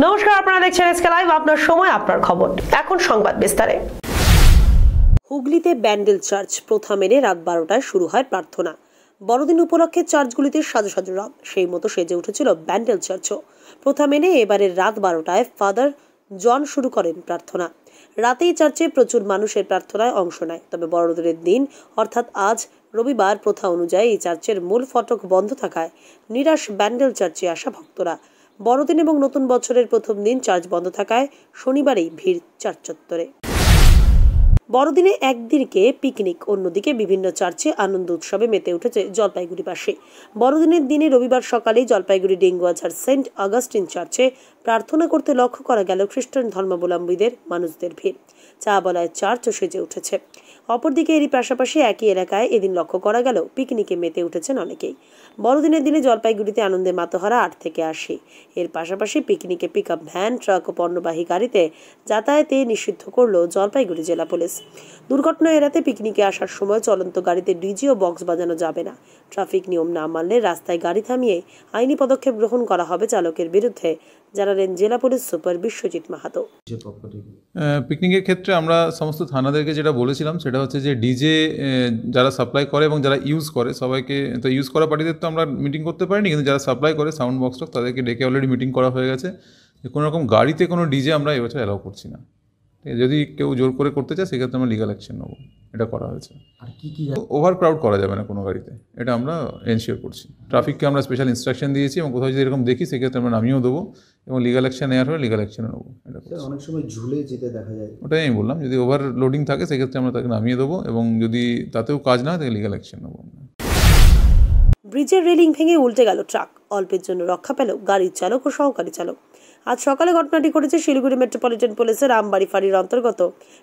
নমস্কার, আপনারা দেখছেন এসকে লাইভ, আপনার সময় আপনার খবর। এখন সংবাদ বিস্তারে। হুগলিতে ব্যান্ডেল চার্চ প্রথা মেনে রাত 12টায় শুরু হয় প্রার্থনা। বড়দিন উপলক্ষে চার্চগুলিতে সাজো সাজো রব, সেই মতো সেজে উঠেছিল ব্যান্ডেল চার্চও। প্রথা মেনে এবারের রাত 12টায় ফাদার জন শুরু করেন প্রার্থনা। রাতেই চার্চে প্রচুর মানুষের প্রার্থনায় অংশ নেয়। তবে বড়দিনের দিন অর্থাৎ আজ রবিবার প্রথা অনুযায়ী এই চার্চের মূল ফটক বন্ধ থাকায় নিরাশ ব্যান্ডেল চার্চে আসা ভক্তরা। বড়দিন এবং নতুন বছরের প্রথম দিন চার্চ বন্ধ থাকায় শনিবারেই ভিড় চার্চ চত্বরে। বড়দিনে একদিকে পিকনিক, অন্যদিকে বিভিন্ন চার্চে আনন্দ উৎসবে মেতে উঠেছে জলপাইগুড়িবাসী। বড়দিনের দিনে রবিবার সকালেই জলপাইগুড়ি ডেঙ্গুয়াঝাড় সেন্ট অগাস্টিন চার্চে প্রার্থনা করতে লক্ষ্য করা গেল খ্রিস্টান ধর্মাবলম্বীদের মানুষদের ভিড়। চা বলায় চার্চও সেজে উঠেছে। অপরদিকে এরই পাশাপাশি একই এলাকায় এদিন লক্ষ্য করা গেল পিকনিকে মেতে উঠেছেন অনেকেই। বড়দিনের দিনে জলপাইগুড়িতে আনন্দে মাতোহারা 8 থেকে 80। এর পাশাপাশি পিকনিকে পিকআপ ভ্যান, ট্রাক ও পণ্যবাহী গাড়িতে যাতায়াতে নিষিদ্ধ করল জলপাইগুড়ি জেলা পুলিশ। দুর্ঘটনা এড়াতে পিকনিকে আসার সময় চলন্ত গাড়িতে ডিজে ও বক্স বাজানো যাবে না। ট্রাফিক নিয়ম না মানলে রাস্তায় গাড়ি থামিয়ে আইনি পদক্ষেপ গ্রহণ করা হবে চালকের বিরুদ্ধে, জানালেন জেলা পুলিশ সুপার বিশ্বজিৎ মাহাতো। পিকনিকের ক্ষেত্রে আমরা সমস্ত থানাদেরকে যেটা বলেছিলাম সেটা হচ্ছে যে ডিজে যারা সাপ্লাই করে এবং যারা ইউজ করে সবাইকে, তো ইউজ করা পার্টিদের তো আমরা মিটিং করতে পারিনি, কিন্তু যারা সাপ্লাই করে সাউন্ড বক্স তাদেরকে ডেকে অলরেডি মিটিং করা হয়ে গেছে যে কোনো রকম গাড়িতে কোনো ডিজে আমরা এবছর অ্যালাউ করছি না। যদি কেউ জোর করে করতে চায় সেক্ষেত্রে আমরা লিগাল অ্যাকশন নেবো। এটা করা হয়েছে। আর কি ওভার ক্রাউড করা যাবে না কোনো গাড়িতে, এটা আমরা এনশিওর করছি। ট্রাফিককে আমরা স্পেশাল ইনস্ট্রাকশন দিয়েছি এবং কোথাও যদি এরকম দেখি সেক্ষেত্রে আমরা নামিয়েও দেবো এবং লিগাল অ্যাকশন নেওয়ার হলে লিগাল অ্যাকশনও নেবো। এটা অনেক সময় ঝুলে যেতে দেখা যায়, ওটাই আমি বললাম, যদি ওভার লোডিং থাকে সেক্ষেত্রে আমরা তাকে নামিয়ে দেবো এবং যদি তাতেও কাজ না হয় তাকে লিগাল অ্যাকশন নেবো। ব্রিজের রেলিং ভেঙে উল্টে গেল ট্রাক, অল্পের জন্য রক্ষা পেল গাড়ির চালক ও সহকারী চালক। আজ সকালে ঘটনাটি ঘটেছে শিলিগুড়ি মেট্রোপলিটন পুলিশের আমবাড়ি ফাঁড়ির অন্তর্গত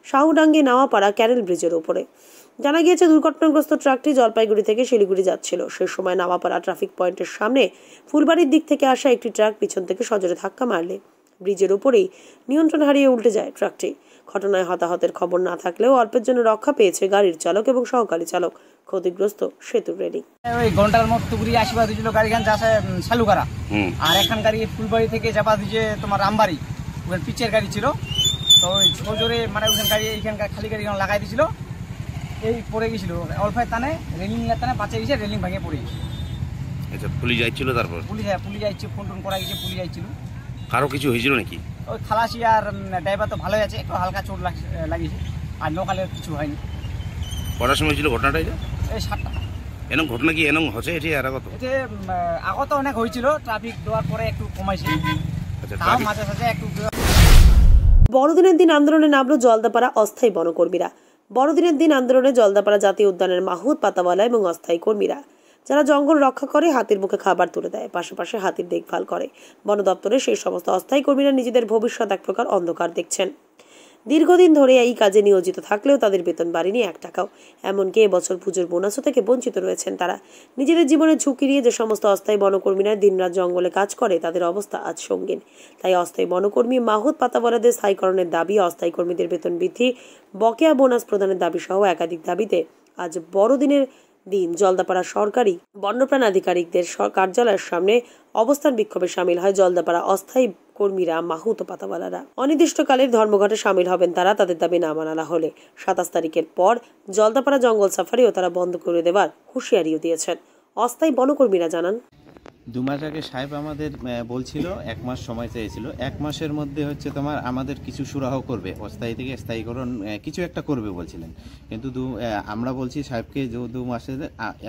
শাহুডাঙ্গি নাওয়াপাড়া ক্যানেল ব্রিজের উপরে। জানা গিয়েছে দুর্ঘটনাগ্রস্ত ট্রাকটি জলপাইগুড়ি থেকে শিলিগুড়ি যাচ্ছিল। সে সময় নাওয়াপাড়া ট্রাফিক পয়েন্টের সামনে ফুলবাড়ির দিক থেকে আসা একটি ট্রাক পিছন থেকে সজোরে ধাক্কা মারলে ব্রিজের উপরেই নিয়ন্ত্রণ হারিয়ে উল্টে যায় ট্রাকটি। ঘটনায় হতাহতের খবর না থাকলেও অল্পের জন্য রক্ষা পেয়েছে গাড়ির চালক এবং সহকারী চালক। ক্ষতিগ্রস্ত সেতুর রেলিং। ওই ঘন্টার মতো ঘুরিয়ে আসিবা দিয়েছিল গাড়িখান যাচ্ছে শালুকারা, আর এখন গাড়ি ফুলবাড়ি থেকে চাপা দিয়েছে তোমার রামবাড়ি। ওখানে পিচের গাড়ি ছিল, তো ওই জোরে মানে ওখানে গাড়ি এইখানকার খালি গাড়ি লাগাই দিয়েছিল, এই পড়ে গেছিল অল্পের টানে, রেলিং টানে বাঁচে গেছে, রেলিং ভেঙে পড়ে গেছে। আচ্ছা, পুলিশ যাইছিল? তারপর পুলিশ যাইছে, ফোন টোন করা গেছে, পুলিশ যাইছিল। কারো কিছু হয়েছিল নাকি? ওই খালাসি আর ড্রাইভার তো ভালোই আছে, একটু হালকা চোট লাগিয়েছে, আর লোকালের কিছু হয়নি। কটার সময় ছিল ঘটনাটা? এই 7টা। এরকম ঘটনা কি এরকম হচ্ছে এটি আর আগত? এতে আগত অনেক হয়েছিল, ট্রাফিক দেওয়ার পরে একটু কমাইছে। আচ্ছা, তাও মাঝে সাঝে একটু। বড়দিনের দিন আন্দোলনে নামলো জলদাপাড়া অস্থায়ী বনকর্মীরা। বড়দিনের দিন আন্দোলনে জলদাপাড়া জাতীয় উদ্যানের মাহুত, পাতাওয়ালা এবং অস্থায়ী কর্মীরা, যারা জঙ্গল রক্ষা করে, হাতির মুখে খাবার তুলে দেয়, পাশাপাশি হাতির দেখভাল করে। বন দপ্তরে সেই সমস্ত অস্থায়ী কর্মীরা নিজেদের ভবিষ্যৎ এক প্রকার অন্ধকার দেখছেন। দীর্ঘদিন ধরে এই কাজে নিয়োজিত থাকলেও তাদের বেতন বাড়েনি 1 টাকাও। এমনকি এবছর পুজোর বোনাসও থেকে বঞ্চিত রয়েছেন তারা। নিজেদের জীবনের ঝুঁকি নিয়ে যে সমস্ত অস্থায়ী বনকর্মীরা দিনরাত জঙ্গলে কাজ করে তাদের অবস্থা আজ সঙ্গীন। তাই অস্থায়ী বনকর্মী মাহুত, পাতাওয়ালাদের স্থায়ীকরণের দাবি, অস্থায়ী কর্মীদের বেতন বৃদ্ধি, বকেয়া বোনাস প্রদানের দাবি সহ একাধিক দাবিতে আজ বড়দিনের দিন জলদাপাড়া সরকারি বন্যপ্রাণ আধিকারিকদের কার্যালয়ের সামনে অবস্থান বিক্ষোভে সামিল হয় জলদাপাড়া অস্থায়ী কর্মীরা, মাহুত ও পাতাওয়ালারা। অনির্দিষ্টকালের ধর্মঘটে সামিল হবেন তারা, তাদের দাবি না মানা হলে 27 তারিখের পর জলদাপাড়া জঙ্গল সাফারিও তারা বন্ধ করে দেওয়ার হুঁশিয়ারিও দিয়েছেন। অস্থায়ী বনকর্মীরা জানান, 2 মাস আগে সাহেব আমাদের বলছিল 1 মাস সময় চেয়েছিল। 1 মাসের মধ্যে হচ্ছে তোমার আমাদের কিছু সুরাহ করবে, অস্থায়ী থেকে স্থায়ীকরণ কিছু একটা করবে বলছিলেন। কিন্তু আমরা বলছি সাহেবকে যে 2 মাসের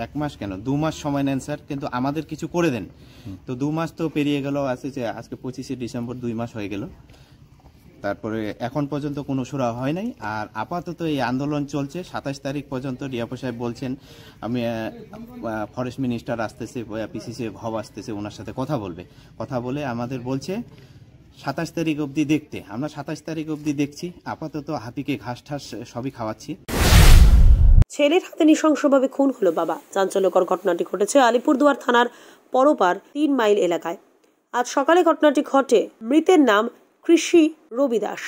1 মাস কেন 2 মাস সময় নেন স্যার, কিন্তু আমাদের কিছু করে দেন। তো 2 মাস তো পেরিয়ে গেল, আজকে 25শে ডিসেম্বর 2 মাস হয়ে গেল, তারপরে এখন পর্যন্ত কোনো সুরাহ হয় নাই। আর আপাতত এই আন্দোলন চলছে 27 তারিখ পর্যন্ত। ডিএফও সাহেব বলছেন আমি ফরেস্ট মিনিস্টার আসতেছে, পিসিসি হব আসতেছে, ওনার সাথে কথা বলে আমাদের বলছে 27 তারিখ অবধি দেখতে। আমরা 27 তারিখ অবধি দেখছি। আপাতত হাতিকে ঘাস ঠাস সবই খাওয়াচ্ছি। ছেলের হাতে নৃশংসভাবে খুন হলো বাবা। চাঞ্চল্যকর ঘটনাটি ঘটেছে আলিপুরদুয়ার থানার পরপার 3 মাইল এলাকায়। আজ সকালে ঘটনাটি ঘটে। মৃতের নাম কৃষি রবি দাস।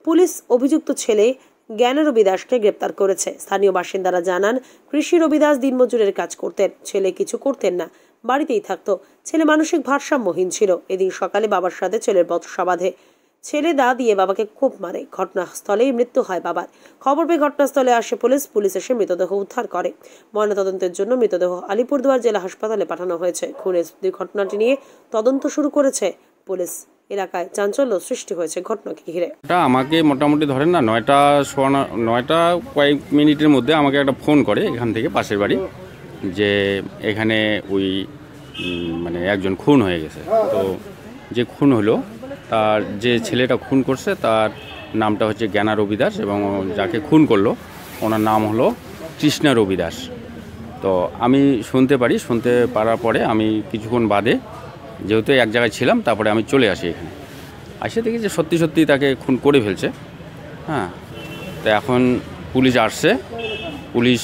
পুলিশ অভিযুক্ত ছেলে জ্ঞান রবি দাসকে গ্রেপ্তার করেছে। স্থানীয় বাসিন্দারা জানান, কৃষি রবি দাস দিনমজুরের কাজ করতেন, ছেলে কিছু করতেন না। বাড়িতেই থাকতো। ছেলে মানসিক ভারসাম্যহীন ছিল। এদিন সকালে বাবার সাথে ছেলের বচসা বাঁধে। ছেলে দা দিয়ে বাবাকে খুব মারে। ঘটনাস্থলেই মৃত্যু হয় বাবার। খবর পেয়ে ঘটনাস্থলে আসে পুলিশ এসে মৃতদেহ উদ্ধার করে। ময়নাতদন্তের জন্য মৃতদেহ আলিপুরদুয়ার জেলা হাসপাতালে পাঠানো হয়েছে। খুনের ঘটনাটি নিয়ে তদন্ত শুরু করেছে পুলিশ। এলাকায় চাঞ্চল্য সৃষ্টি হয়েছে ঘটনাকে ঘিরে। এটা আমাকে মোটামুটি ধরেন না 9টা কয়েক মিনিটের মধ্যে আমাকে একটা ফোন করে এখান থেকে পাশের বাড়ি, যে এখানে ওই মানে একজন খুন হয়ে গেছে। তো যে খুন হলো তার যে ছেলেটা খুন করছে তার নামটা হচ্ছে জ্ঞানা রবি দাস এবং যাকে খুন করলো ওনার নাম হলো কৃষ্ণা রবি দাস। তো আমি শুনতে পারার পরে আমি কিছুক্ষণ বাদে, যেহেতু এক জায়গায় ছিলাম, তারপরে আমি চলে আসি এখানে। আসে দেখি যে সত্যি তাকে খুন করে ফেলছে। হ্যাঁ, তো এখন পুলিশ আসছে, পুলিশ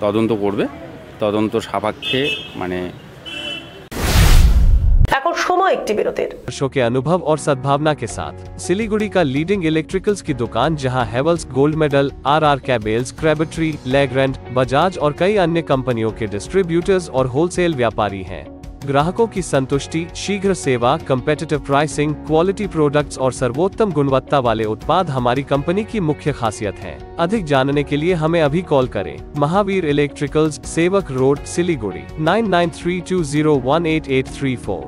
তদন্ত করবে। তদন্ত সাপেক্ষে মানে এখন সময় একটি বিরতির। वर्षों के अनुभव और सद्भावना के साथ सिलीगुड़ी का लीडिंग इलेक्ट्रिकल्स की दुकान, जहां Havells Gold Medal, RR cables, Crabtree, Legrand, Bajaj और कई अन्य कंपनियों के डिस्ट्रीब्यूटर्स और होलसेल व्यापारी हैं। ग्राहकों की संतुष्टि, शीघ्र सेवा, कम्पेटिटिव प्राइसिंग, क्वालिटी प्रोडक्ट्स और सर्वोत्तम गुणवत्ता वाले उत्पाद हमारी कंपनी की मुख्य खासियत है। अधिक जानने के लिए हमें अभी कॉल करें। महावीर इलेक्ट्रिकल्स, सेवक रोड, सिलीगुड़ी 9932018834।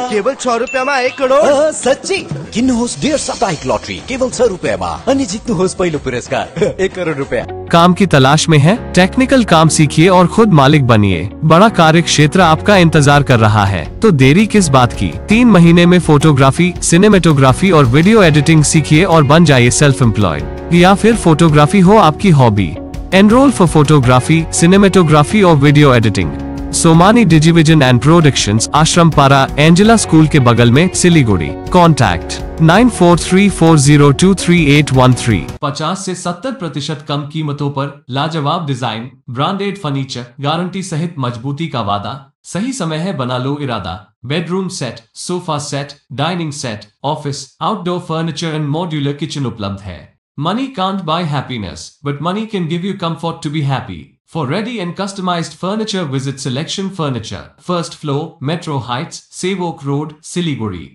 केवल 6 रुपयामा 1 करोड? सच्ची किन्नुहोस् डेढ साप्ताहिक लटरी केवल 6 रुपयामा अनि जित्नुहोस् पहिलो पुरस्कार 1 करोड रुपया। काम की तलाश में है? टेक्निकल काम सीखिए और खुद मालिक बनिए। बड़ा कार्य क्षेत्र आपका इंतजार कर रहा है, तो देरी किस बात की। 3 महीने में फोटोग्राफी, सिनेमेटोग्राफी और वीडियो एडिटिंग सीखिए और बन जाइए सेल्फ एम्प्लॉयड। या फिर फोटोग्राफी हो आपकी hobby, enrol for photography, cinematography और video editing. Somani Digivision and productions, Ashram Para, Angela school के बगल में, सिलीगुड़ी। कॉन्टैक्ट 9434023813। 50 से 70% कम कीमतों पर लाजवाब डिजाइन, ब्रांडेड फर्नीचर, गारंटी सहित मजबूती का वादा। सही समय है, बना लो इरादा। Bedroom set, sofa set, dining set, office, outdoor furniture and modular kitchen उपलब्ध है। Money can't buy happiness, but money can give you comfort to be happy. For ready and customized furniture, visit Selection Furniture, first floor, Metro Heights, Sevok Road, Siliguri.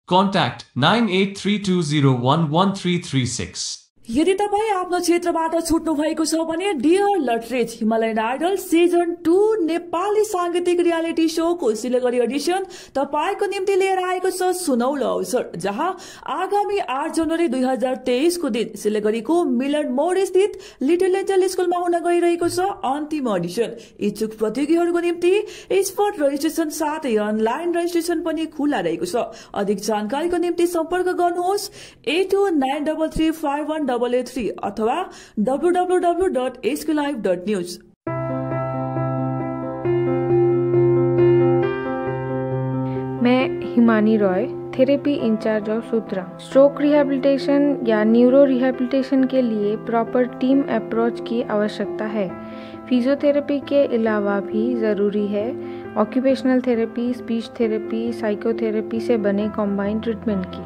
Contact 9832011336। यदि तपाईँ आफ्नो क्षेत्रबाट छुट्नु भएको छ भने dear लटरेज हिमालयन आइडल सिजन 2 नेपाली सांगीतिक reality शोको Siliguri Edison तपाईको निम्ति लिएर आएको छ सुनौलो अवसर, जहाँ आगामी 8 जनवरी 2023 को दिन सिलगढीको मिलन मोड स्थित लिटिल एन्जल स्कुलमा हुन गइरहेको छ अन्तिम एडिसन। इच्छुक प्रतियोगीहरूको निम्ति स्पट रजिस्ट्रेसन साथै अनलाइन रजिस्ट्रेसन पनि खुला रहेको छ। अधिक जानकारीको निम्ति सम्पर्क गर्नुहोस् 8293351883 अथवा www.sklive.news। मैं Himani Roy, therapy in-charge of Sutra. Stroke rehabilitation या न्यूरो रिहैबिलिटेशन के लिए प्रॉपर टीम अप्रोच की आवश्यकता है। फिजियोथेरेपी के अलावा भी ज़रूरी है occupational therapy, speech therapy, psychotherapy से बने कॉम्बाइंड ट्रीटमेंट की।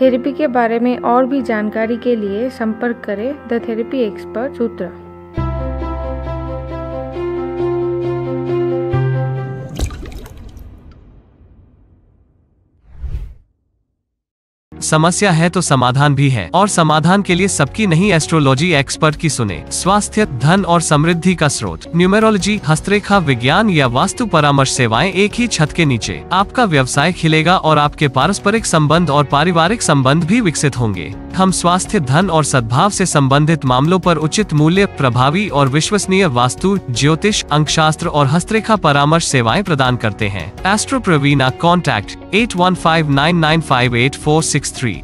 थेरेपी के बारे में और भी जानकारी के लिए संपर्क करें द थेरेपी एक्सपर्ट सूत्रा। समस्या है तो समाधान भी है, और समाधान के लिए सबकी नहीं एस्ट्रोलॉजी एक्सपर्ट की सुने। स्वास्थ्य, धन और समृद्धि का स्रोत, न्यूमेरोलॉजी, हस्तरेखा विज्ञान या वास्तु परामर्श सेवाएं एक ही छत के नीचे। आपका व्यवसाय खिलेगा और आपके पारस्परिक संबंध और पारिवारिक संबंध भी विकसित होंगे। हम स्वास्थ्य, धन और सद्भाव से संबंधित मामलों पर उचित मूल्य, प्रभावी और विश्वसनीय वास्तु, ज्योतिष, अंकशास्त्र और हस्तरेखा परामर्श सेवाएं प्रदान करते हैं। Astro Praveena, contact 8159958463।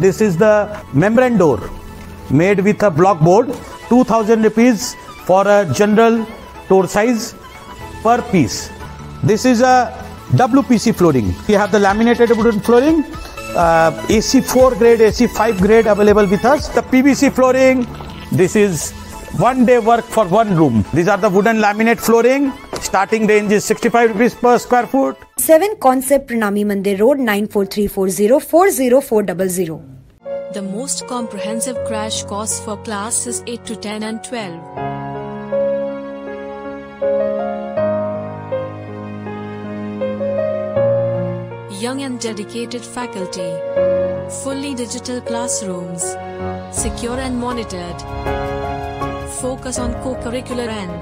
This is the membrane door made with a block board, 2000 rupees for a general door size per piece. This is a WPC flooring. We have the laminated wooden flooring, AC4 grade, AC5 grade available with us. The PVC flooring, this is 1 day work for 1 room. These are the wooden laminate flooring. Starting range is 65 rupees per square foot. 7 Concept Pranami Mandir Road, 94340 40400. The most comprehensive crash course for classes 8 to 10 and 12. Young and dedicated faculty. Fully digital classrooms. Secure and monitored. Focus on co-curricular and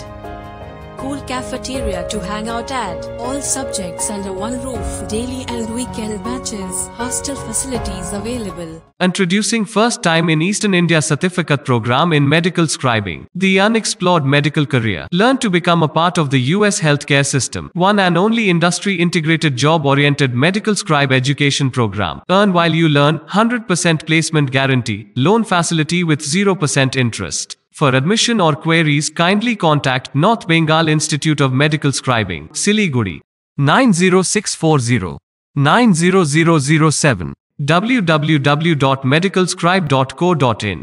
cool cafeteria to hang out at. All subjects under one roof. Daily and weekend batches. Hostel facilities available. Introducing first time in Eastern India certificate program in medical scribing. The unexplored medical career. Learn to become a part of the US healthcare system. One and only industry integrated job oriented medical scribe education program. Earn while you learn, 100% placement guarantee, loan facility with 0% interest. For admission or queries, kindly contact North Bengal Institute of Medical Scribing, Siliguri, 90640 90007 www.medicalscribe.co.in।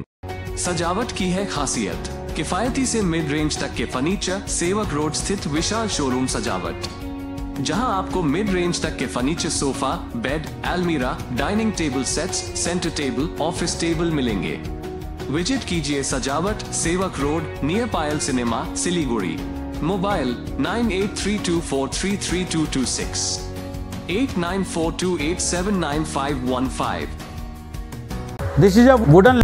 सजावट की है खासियत, किफायती से mid range तक के furniture, सेवक road स्थित विशाल शोरूम सजावट, जहां आपको मिड रेंज तक के फर्नीचर, सोफा, बेड, अलमीरा, dining table sets, centre table, office table मिलेंगे। विजिट कीजिए सजावट, सेवक road, near Payal cinema, Siliguri. Mobile 9832433226 8942879515। This is a wooden.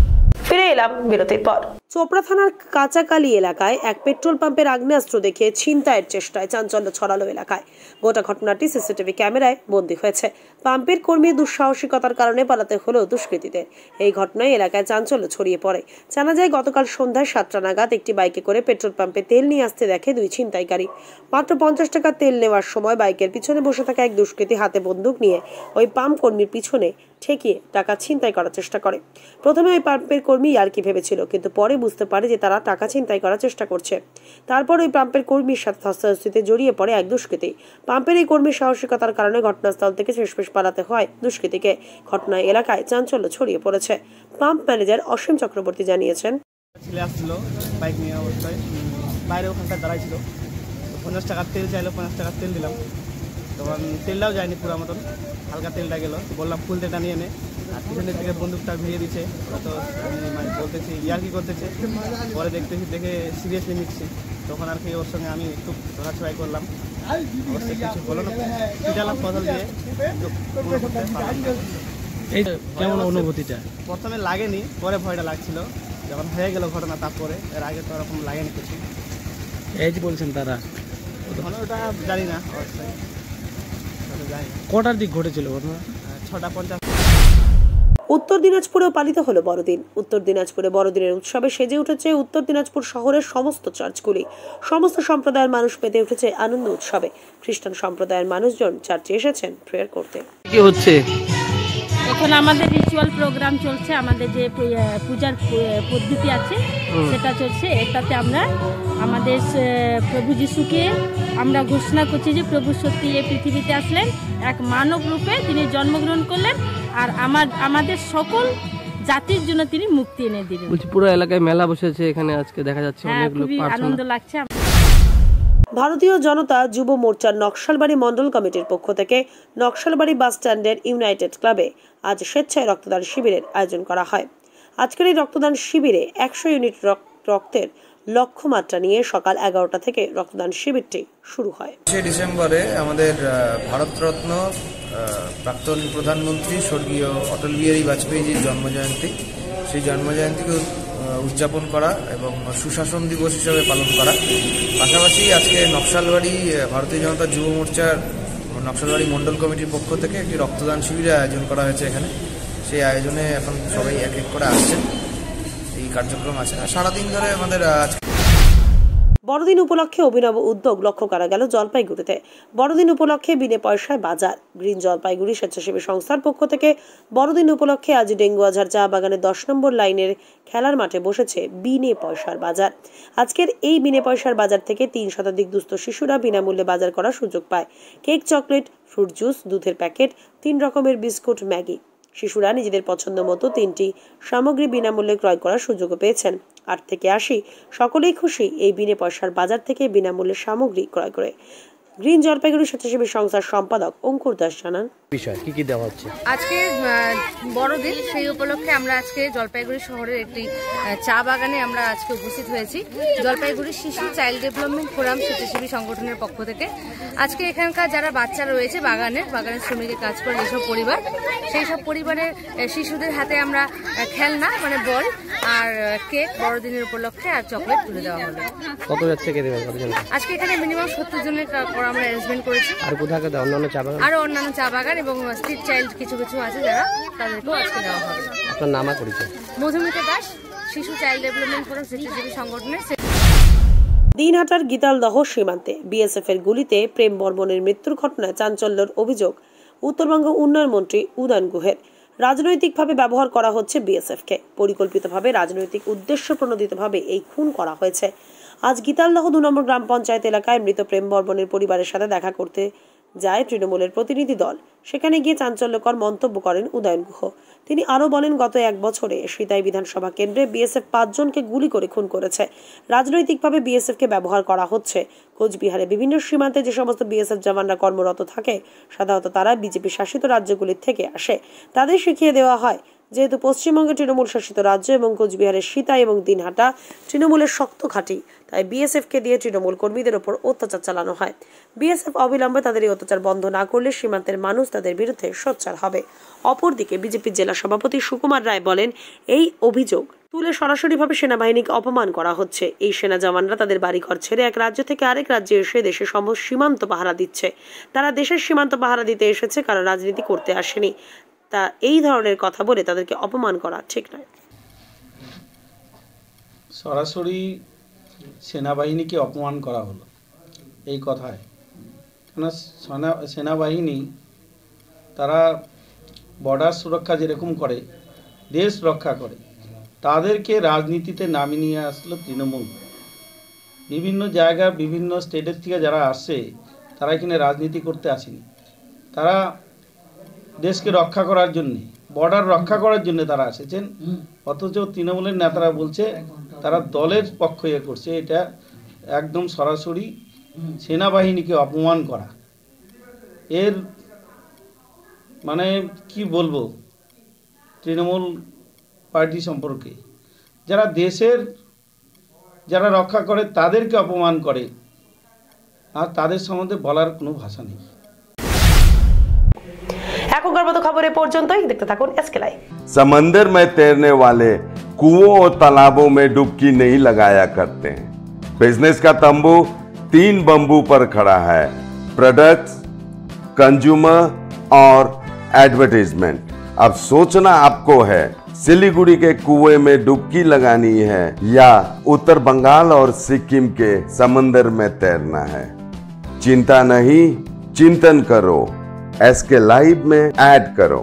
ফিরে এলাম বিরতির পর। চোপড়া থানার কাঁচাকালী এলাকায় এক পেট্রোল পাম্পের আগ্নেয়াস্ত্র দেখিয়ে ছিনতাইয়ের চেষ্টায় চাঞ্চল্য ছড়ালো এলাকায়। গোটা ঘটনাটি সিসিটিভি ক্যামেরায় বন্দী হয়েছে। পাম্পের কর্মীর দুঃসাহসিকতার কারণে পালাতে হলো দুষ্কৃতীদের। এই ঘটনায় এলাকায় চাঞ্চল্য ছড়িয়ে পড়ে। জানা যায় গতকাল সন্ধ্যায় 7টা নাগাদ একটি বাইকে করে পেট্রোল পাম্পে তেল নিয়ে আসতে দেখে দুই ছিনতাইকারী। মাত্র 50 টাকা তেল নেওয়ার সময় বাইকের পিছনে বসে থাকা এক দুষ্কৃতী হাতে বন্দুক নিয়ে ওই পাম্প কর্মীর পিছনে ঠেকিয়ে টাকা ছিনতাই করার চেষ্টা করে। প্রথমে ওই পাম্পের কর্মী আর কি ভেবেছিল, কিন্তু পরে বুঝতে পারে যে তারা টাকা ছিনতাই করার চেষ্টা করছে। তারপর ওই পাম্পের কর্মীর সাথে ধস্তাধস্তিতে জড়িয়ে পড়ে এক দুষ্কৃতী। পাম্পের এই কর্মীর সাহসিকতার কারণে ঘটনাস্থল থেকে শেষমেশ পালাতে হয় দুষ্কৃতীকে। ঘটনায় এলাকায় চাঞ্চল্য ছড়িয়ে পড়েছে। পাম্প ম্যানেজার অসীম চক্রবর্তী জানিয়েছেন, ছেলে আসছিল বাইক নিয়ে অবস্থায়, বাইরে ওখানটা দাঁড়াই ছিল, 50 টাকার তেল চাইলো, 50 টাকার তেল দিলাম। তখন তেলটাও যায়নি পুরো মতন, হালকা তেলটা গেল। বললাম ফুল তেলটা নিয়ে নে, আর পিছনের দিকে বন্দুকটা ভিড়িয়ে দিচ্ছে। তো আমি বলতেছি ইয়ার কি করতেছে, পরে দেখে সিরিয়াসলি নিচ্ছি। তখন আর কি ওর সঙ্গে আমি একটু ধরাছোড়াই করলাম, অবশ্যই কিছু বলো না, পিটালাম ফসল দিয়ে। এই কেমন অনুভূতিটা? প্রথমে লাগেনি, পরে ভয়টা লাগছিল। যখন হয়ে গেল ঘটনা, তারপরে এর আগে তো ওরকম লাগেনি কিছু। এই যে বলছেন তারা, ওটা জানি না, অবশ্যই কটার দিক ঘটেছিল ঘটনা? 6:50। উত্তর দিনাজপুরেও পালিত হলো বড়দিন। উত্তর দিনাজপুরে বড়দিনের উৎসবে সেজে উঠেছে উত্তর দিনাজপুর শহরের সমস্ত চার্চগুলি। সমস্ত সম্প্রদায়ের মানুষ পেতে উঠেছে আনন্দ উৎসবে। খ্রিস্টান সম্প্রদায়ের মানুষজন চার্চে এসেছেন প্রেয়ার করতে। কি হচ্ছে এখন? আমাদের রিচুয়াল প্রোগ্রাম চলছে, আমাদের যে পূজার পদ্ধতি আছে সেটা চলছে। এটাতে আমরা আমাদের প্রভু যিশুকে আমরা ঘোষণা করছি যে প্রভু সত্যি এই পৃথিবীতে আসলেন, এক মানব রূপে তিনি জন্মগ্রহণ করলেন, আর আমাদের সকল জাতির জন্য তিনি মুক্তি এনে দিলেন। বলছি পুরো এলাকায় মেলা বসেছে এখানে আজকে দেখা যাচ্ছে, অনেক লোক, আনন্দ লাগছে। ভারতীয় জনতা যুব মোর্চার নকশালবাড়ি মন্ডল কমিটির পক্ষ থেকে নকশালবাড়ি বাস স্ট্যান্ডের ইউনাইটেড ক্লাবে আজ স্বেচ্ছায় রক্তদান শিবিরের আয়োজন করা হয়। আজকের এই রক্তদান শিবিরে 100 ইউনিট রক্তের লক্ষ্যমাত্রা নিয়ে সকাল 11টা থেকে রক্তদান শিবিরটি শুরু হয়। 6 ডিসেম্বরে আমাদের ভারতরত্ন প্রাক্তন প্রধানমন্ত্রী স্বর্গীয় অটল বিহারী বাজপেয়ীজির জন্মজয়ন্তী, সেই জন্মজয়ন্তীকে উদযাপন করা এবং সুশাসন দিবস হিসেবে পালন করা। পাশাপাশি আজকে নকশালবাড়ি ভারতীয় জনতা যুব মোর্চার নকশালবাড়ি মন্ডল কমিটির পক্ষ থেকে একটি রক্তদান শিবিরের আয়োজন করা হয়েছে এখানে। সেই আয়োজনে এখন সবাই এক এক করে আসছেন। এই কার্যক্রম আছে সারাদিন ধরে আমাদের। বড়দিন উপলক্ষে অভিনব উদ্যোগ লক্ষ্য করা গেল জলপাইগুড়িতে। বড়দিন উপলক্ষে বিনে পয়সায় বাজার। গ্রিন জলপাইগুড়ি স্বেচ্ছাসেবী সংস্থার পক্ষ থেকে বড়দিন উপলক্ষে আজ ডেঙ্গুয়াঝাড় চা বাগানের 10 নম্বর লাইনের খেলার মাঠে বসেছে বিনে পয়সার বাজার। আজকের এই বিনে পয়সার বাজার থেকে 3 শতাধিক দুস্থ শিশুরা বিনামূল্যে বাজার করার সুযোগ পায়। কেক, চকলেট, ফ্রুট জুস, দুধের প্যাকেট, 3 রকমের বিস্কুট, ম্যাগি। শিশুরা নিজেদের পছন্দ মতো 3টি সামগ্রী বিনামূল্যে ক্রয় করার সুযোগও পেয়েছেন। 8 থেকে 80 সকলেই খুশি এই বিনে পয়সার বাজার থেকে বিনামূল্যে সামগ্রী ক্রয় করে। গ্রিন জলপাইগুড়ি স্বেচ্ছাসেবী সংস্থার সম্পাদক অঙ্কুর দাস জানান, বিষয় কি দেওয়া হচ্ছে? আজকে বড়দিন, সেই উপলক্ষে আমরা আজকে জলপাইগুড়ি শহরের একটি চা বাগানে আমরা আজকে উপস্থিত হয়েছি। জলপাইগুড়ি শিশু চাইল্ড ডেভেলপমেন্ট ফোরাম স্বেচ্ছাসেবী সংগঠনের পক্ষ থেকে আজকে এখানকার যারা বাচ্চা রয়েছে বাগানের শ্রমিকের কাজ করে এইসব পরিবার, সেই সব পরিবারের শিশুদের হাতে আমরা খেলনা মানে বল আর কেক বড়দিনের উপলক্ষে আর চকলেট তুলে দেওয়া হলো। কত যাচ্ছে কে দেবেন? আজকে এখানে মিনিমাম 70 জনের আমরা অ্যারেঞ্জমেন্ট করেছি। আর কোথায় অন্যান্য চা বাগান? আরো অন্যান্য চা বাগান এবং স্ট্রিট চাইল্ড কিছু আছে যারা, তাদেরকেও আজকে দেওয়া হবে। আপনার নাম আর পরিচয়? মধুমিতা দাস, শিশু চাইল্ড ডেভেলপমেন্ট ফোরাম স্বেচ্ছাসেবী সংগঠনের। দিনহাটার গীতালদহ সীমান্তে বিএসএফ এর গুলিতে প্রেম বর্মনের মৃত্যুর ঘটনায় চাঞ্চল্যের অভিযোগ উত্তরবঙ্গ উন্নয়ন মন্ত্রী উদয়ন গুহের। রাজনৈতিকভাবে ব্যবহার করা হচ্ছে বিএসএফকে, পরিকল্পিতভাবে রাজনৈতিক উদ্দেশ্য প্রণোদিতভাবে এই খুন করা হয়েছে। আজ গীতালদহ 2 নম্বর গ্রাম পঞ্চায়েত এলাকায় মৃত প্রেম বর্মনের পরিবারের সাথে দেখা করতে যায় তৃণমূলের প্রতিনিধি দল। সেখানে গিয়ে চাঞ্চল্যকর মন্তব্য করেন উদয়ন গুহ। তিনি আরও বলেন, গত 1 বছরে সিতাই বিধানসভা কেন্দ্রে বিএসএফ 5 জনকে গুলি করে খুন করেছে। রাজনৈতিকভাবে বিএসএফকে ব্যবহার করা হচ্ছে। কোচবিহারে বিভিন্ন সীমান্তে যে সমস্ত বিএসএফ জওয়ানরা কর্মরত থাকে সাধারণত তারা বিজেপি শাসিত রাজ্যগুলির থেকে আসে। তাদের শিখিয়ে দেওয়া হয় যেহেতু পশ্চিমবঙ্গে তৃণমূল শাসিত রাজ্য এবং কোচবিহারের সিতাই এবং দিনহাটা তৃণমূলের শক্ত ঘাঁটি, তাই বিএসএফকে দিয়ে তৃণমূল কর্মীদের ওপর অত্যাচার চালানো হয়। বিএসএফ অবিলম্বে তাদের এই অত্যাচার বন্ধ না করলে সীমান্তের মানুষ তাদের বিরুদ্ধে সোচ্চার হবে। অপরদিকে বিজেপির জেলা সভাপতি সুকুমার রায় বলেন, এই অভিযোগ তুলে সরাসরিভাবে সেনাবাহিনীকে অপমান করা হচ্ছে। এই সেনা জওয়ানরা তাদের বাড়িঘর ছেড়ে এক রাজ্য থেকে আরেক রাজ্যে এসে দেশের সীমান্ত পাহারা দিচ্ছে। তারা দেশের সীমান্ত পাহারা দিতে এসেছে, কারণ রাজনীতি করতে আসেনি। তা এই ধরনের কথা বলে তাদেরকে অপমান করা ঠিক নয়। সরাসরি সেনাবাহিনীকে অপমান করা হলো এই কথায়, কেন সেনাবাহিনী তারা বর্ডার সুরক্ষা যেরকম করে, দেশ রক্ষা করে, তাদেরকে রাজনীতিতে নামিয়ে নিয়ে আসলো তৃণমূল। বিভিন্ন জায়গা বিভিন্ন স্টেটের থেকে যারা আসছে তারা এখানে রাজনীতি করতে আসেনি, তারা দেশকে রক্ষা করার জন্যে, বর্ডার রক্ষা করার জন্য তারা এসেছেন। অথচ তৃণমূলের নেতারা বলছে তারা দলের পক্ষ করছে। এটা একদম সরাসরি সেনাবাহিনীকে অপমান করা। এর মানে কি বলবো তৃণমূল পার্টি সম্পর্কে, যারা দেশের যারা রক্ষা করে তাদেরকে অপমান করে, আর তাদের সম্বন্ধে বলার কোনো ভাষা নেই। এখনকার মতো খবরে পর্যন্তই, দেখতে থাকুন এসকে লাইভ। समंदर में तैरने वाले कुओं और तालाबों में डुबकी नहीं लगाया करते हैं। बिजनेस का तंबू 3 बंबू पर खड़ा है, प्रोडक्ट्स, कंज्यूमर और एडवर्टाइजमेंट। अब सोचना आपको है सिलीगुड़ी के कुएं में डुबकी लगानी है या उत्तर बंगाल और सिक्किम के समंदर में तैरना है। चिंता नहीं, चिंतन करो, एसके लाइव में ऐड करो।